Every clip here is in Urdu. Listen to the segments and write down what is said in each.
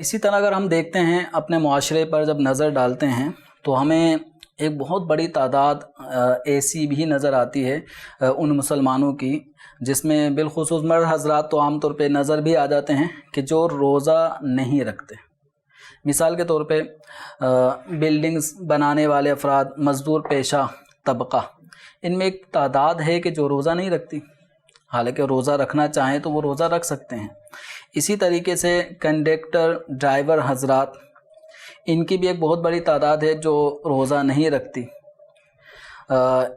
اسی طرح اگر ہم دیکھتے ہیں اپنے معاشرے پر جب نظر ڈالتے ہیں تو ہمیں ایک بہت بڑی تعداد ایسی بھی نظر آتی ہے ان مسلمانوں کی، جس میں بالخصوص مرد حضرات تو عام طور پہ نظر بھی آ جاتے ہیں کہ جو روزہ نہیں رکھتے۔ مثال کے طور پہ بلڈنگز بنانے والے افراد، مزدور پیشہ طبقہ، ان میں ایک تعداد ہے کہ جو روزہ نہیں رکھتی، حالانکہ روزہ رکھنا چاہیں تو وہ روزہ رکھ سکتے ہیں۔ اسی طریقے سے کنڈکٹر، ڈرائیور حضرات، ان کی بھی ایک بہت بڑی تعداد ہے جو روزہ نہیں رکھتی۔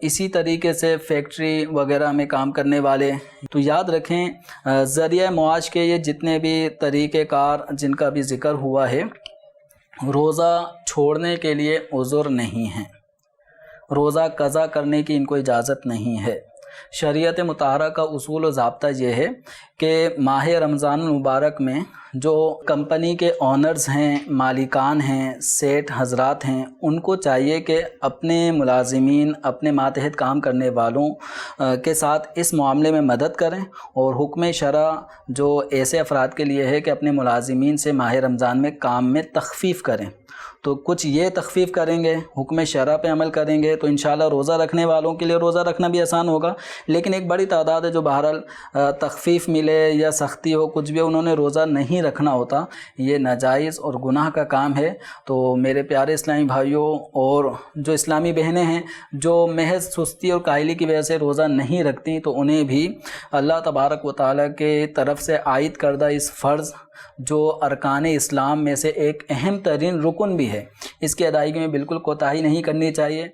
اسی طریقے سے فیکٹری وغیرہ میں کام کرنے والے، تو یاد رکھیں ذریعہ معاش کے یہ جتنے بھی طریقہ کار جن کا بھی ذکر ہوا ہے، روزہ چھوڑنے کے لیے عذر نہیں ہیں، روزہ قضا کرنے کی ان کو اجازت نہیں ہے۔ شریعت مطہرہ کا اصول و ضابطہ یہ ہے کہ ماہ رمضان المبارک میں جو کمپنی کے اونرز ہیں، مالکان ہیں، سیٹ حضرات ہیں، ان کو چاہیے کہ اپنے ملازمین، اپنے ماتحت کام کرنے والوں کے ساتھ اس معاملے میں مدد کریں، اور حکم شرع جو ایسے افراد کے لیے ہے کہ اپنے ملازمین سے ماہ رمضان میں کام میں تخفیف کریں، تو کچھ یہ تخفیف کریں گے، حکم شرع پہ عمل کریں گے تو انشاءاللہ روزہ رکھنے والوں کے لیے روزہ رکھنا بھی آسان ہوگا۔ لیکن ایک بڑی تعداد ہے جو بہرحال تخفیف ملے یا سختی ہو، کچھ بھی انہوں نے روزہ نہیں رکھنا ہوتا، یہ ناجائز اور گناہ کا کام ہے۔ تو میرے پیارے اسلامی بھائیوں اور جو اسلامی بہنیں ہیں جو محض سستی اور کاہلی کی وجہ سے روزہ نہیں رکھتی، تو انہیں بھی اللہ تبارک و تعالیٰ کے طرف سے عائد کردہ اس فرض جو ارکان اسلام میں سے ایک اہم ترین رکن بھی ہے، اس کی ادائیگی میں بالکل کوتاہی نہیں کرنی چاہیے۔